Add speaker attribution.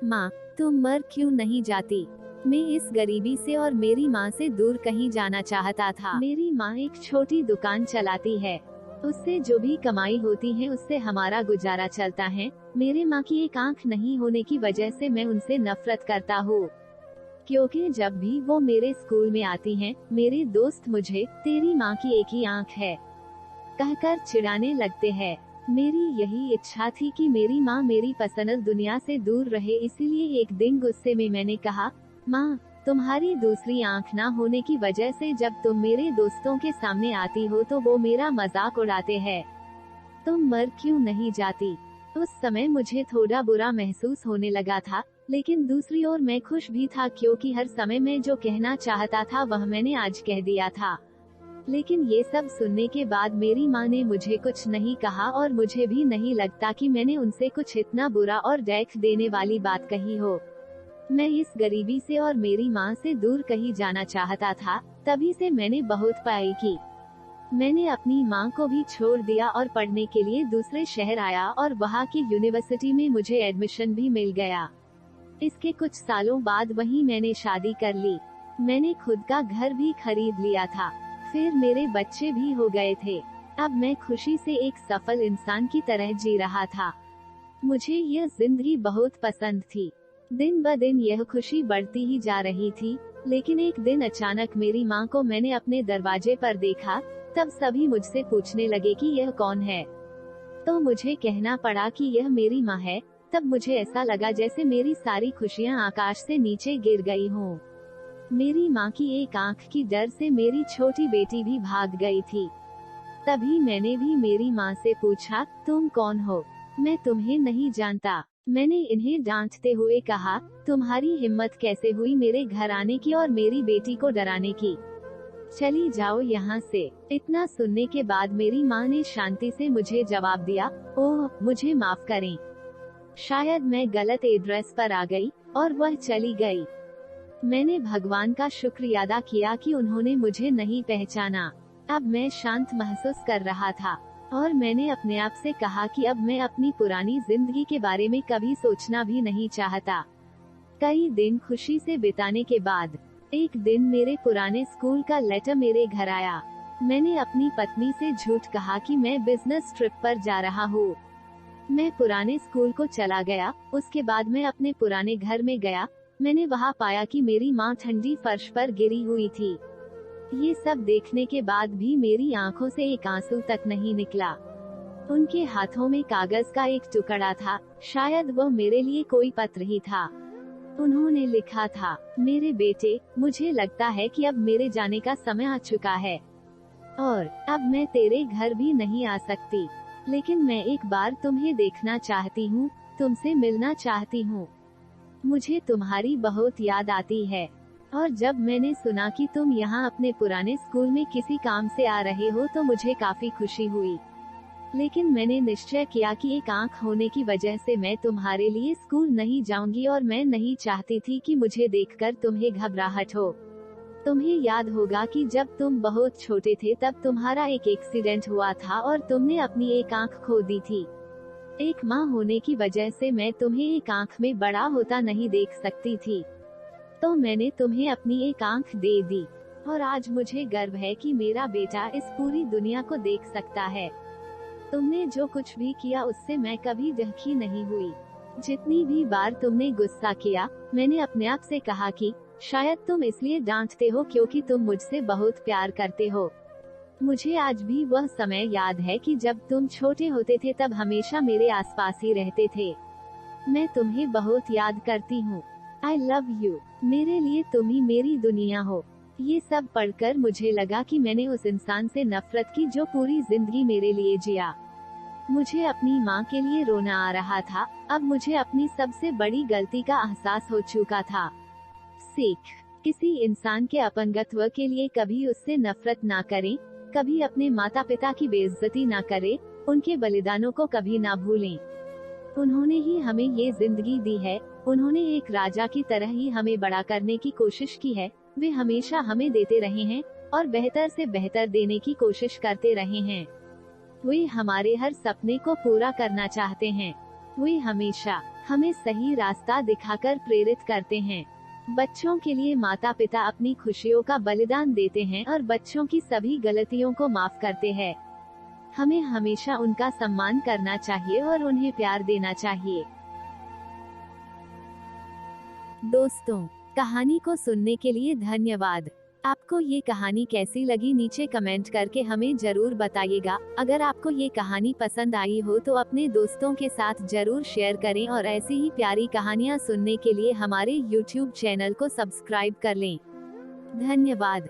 Speaker 1: माँ, तुम मर क्यों नहीं जाती? मैं इस गरीबी से और मेरी माँ से दूर कहीं जाना चाहता था। मेरी माँ एक छोटी दुकान चलाती है। उससे जो भी कमाई होती है उससे हमारा गुजारा चलता है। मेरे माँ की एक आंख नहीं होने की वजह से मैं उनसे नफरत करता हूँ, क्योंकि जब भी वो मेरे स्कूल में आती हैं, मेरे दोस्त मुझे तेरी माँ की एक ही आंख है कहकर चिढ़ाने लगते हैं। मेरी यही इच्छा थी कि मेरी माँ मेरी पसंद दुनिया से दूर रहे, इसीलिए एक दिन गुस्से में मैंने कहा, माँ, तुम्हारी दूसरी आंख ना होने की वजह से जब तुम मेरे दोस्तों के सामने आती हो तो वो मेरा मजाक उड़ाते हैं। तुम मर क्यों नहीं जाती? उस समय मुझे थोड़ा बुरा महसूस होने लगा था, लेकिन दूसरी ओर मैं खुश भी था क्योंकि हर समय मैं जो कहना चाहता था वह मैंने आज कह दिया था। लेकिन ये सब सुनने के बाद मेरी माँ ने मुझे कुछ नहीं कहा और मुझे भी नहीं लगता कि मैंने उनसे कुछ इतना बुरा और दुख देने वाली बात कही हो। मैं इस गरीबी से और मेरी माँ से दूर कहीं जाना चाहता था, तभी से मैंने बहुत पढ़ाई की। मैंने अपनी माँ को भी छोड़ दिया और पढ़ने के लिए दूसरे शहर आया और वहाँ की यूनिवर्सिटी में मुझे एडमिशन भी मिल गया। इसके कुछ सालों बाद वहीं मैंने शादी कर ली। मैंने खुद का घर भी खरीद लिया था। फिर मेरे बच्चे भी हो गए थे। अब मैं खुशी से एक सफल इंसान की तरह जी रहा था। मुझे यह जिंदगी बहुत पसंद थी। दिन ब दिन यह खुशी बढ़ती ही जा रही थी, लेकिन एक दिन अचानक मेरी माँ को मैंने अपने दरवाजे पर देखा। तब सभी मुझसे पूछने लगे कि यह कौन है, तो मुझे कहना पड़ा कि यह मेरी माँ है। तब मुझे ऐसा लगा जैसे मेरी सारी खुशियाँ आकाश से नीचे गिर गई हों। मेरी माँ की एक आंख की डर से मेरी छोटी बेटी भी भाग गई थी। तभी मैंने भी मेरी माँ से पूछा, तुम कौन हो? मैं तुम्हें नहीं जानता। मैंने इन्हें डांटते हुए कहा, तुम्हारी हिम्मत कैसे हुई मेरे घर आने की और मेरी बेटी को डराने की? चली जाओ यहाँ से। इतना सुनने के बाद मेरी माँ ने शांति से मुझे जवाब दिया, ओह, मुझे माफ करें, शायद मैं गलत एड्रेस पर आ गई, और वह चली गई। मैंने भगवान का शुक्रिया अदा किया कि उन्होंने मुझे नहीं पहचाना। अब मैं शांत महसूस कर रहा था और मैंने अपने आप से कहा कि अब मैं अपनी पुरानी जिंदगी के बारे में कभी सोचना भी नहीं चाहता। कई दिन खुशी से बिताने के बाद एक दिन मेरे पुराने स्कूल का लेटर मेरे घर आया। मैंने अपनी पत्नी से झूठ कहा कि मैं बिजनेस ट्रिप पर जा रहा हूँ। मैं पुराने स्कूल को चला गया। उसके बाद मैं अपने पुराने घर में गया। मैंने वहाँ पाया कि मेरी माँ ठंडी फर्श पर गिरी हुई थी। ये सब देखने के बाद भी मेरी आंखों से एक आंसू तक नहीं निकला। उनके हाथों में कागज का एक टुकड़ा था, शायद वह मेरे लिए कोई पत्र ही था। उन्होंने लिखा था, मेरे बेटे, मुझे लगता है कि अब मेरे जाने का समय आ चुका है और अब मैं तेरे घर भी नहीं आ सकती, लेकिन मैं एक बार तुम्हें देखना चाहती हूँ, तुमसे मिलना चाहती हूँ। मुझे तुम्हारी बहुत याद आती है और जब मैंने सुना कि तुम यहाँ अपने पुराने स्कूल में किसी काम से आ रहे हो तो मुझे काफी खुशी हुई। लेकिन मैंने निश्चय किया कि एक आंख होने की वजह से मैं तुम्हारे लिए स्कूल नहीं जाऊंगी और मैं नहीं चाहती थी कि मुझे देखकर तुम्हें घबराहट हो। तुम्हें याद होगा कि जब तुम बहुत छोटे थे तब तुम्हारा एक एक्सीडेंट हुआ था और तुमने अपनी एक आंख खो दी थी। एक माँ होने की वजह से मैं तुम्हें एक आंख में बड़ा होता नहीं देख सकती थी, तो मैंने तुम्हें अपनी एक आंख दे दी और आज मुझे गर्व है कि मेरा बेटा इस पूरी दुनिया को देख सकता है। तुमने जो कुछ भी किया उससे मैं कभी दुखी नहीं हुई। जितनी भी बार तुमने गुस्सा किया, मैंने अपने आप से कहा कि शायद तुम इसलिए डांटते हो क्योंकि तुम मुझसे बहुत प्यार करते हो। मुझे आज भी वह समय याद है कि जब तुम छोटे होते थे तब हमेशा मेरे आसपास ही रहते थे। मैं तुम्हें बहुत याद करती हूँ। I love you। मेरे लिए तुम ही मेरी दुनिया हो। ये सब पढ़कर मुझे लगा कि मैंने उस इंसान से नफरत की जो पूरी जिंदगी मेरे लिए जिया। मुझे अपनी माँ के लिए रोना आ रहा था। अब मुझे अपनी सबसे बड़ी गलती का एहसास हो चुका था। सीख, किसी इंसान के अपंगत्व के लिए कभी उससे नफरत ना करें, कभी अपने माता पिता की बेइज्जती ना करें, उनके बलिदानों को कभी ना भूलें। उन्होंने ही हमें ये जिंदगी दी है, उन्होंने एक राजा की तरह ही हमें बड़ा करने की कोशिश की है। वे हमेशा हमें देते रहे हैं और बेहतर से बेहतर देने की कोशिश करते रहे हैं। वे हमारे हर सपने को पूरा करना चाहते हैं। वे हमेशा हमें सही रास्ता दिखाकर प्रेरित करते हैं। बच्चों के लिए माता पिता अपनी खुशियों का बलिदान देते हैं और बच्चों की सभी गलतियों को माफ करते हैं। हमें हमेशा उनका सम्मान करना चाहिए और उन्हें प्यार देना चाहिए। दोस्तों, कहानी को सुनने के लिए धन्यवाद। आपको ये कहानी कैसी लगी नीचे कमेंट करके हमें जरूर बताइएगा। अगर आपको ये कहानी पसंद आई हो तो अपने दोस्तों के साथ जरूर शेयर करें और ऐसी ही प्यारी कहानियाँ सुनने के लिए हमारे YouTube चैनल को सब्सक्राइब कर लें। धन्यवाद।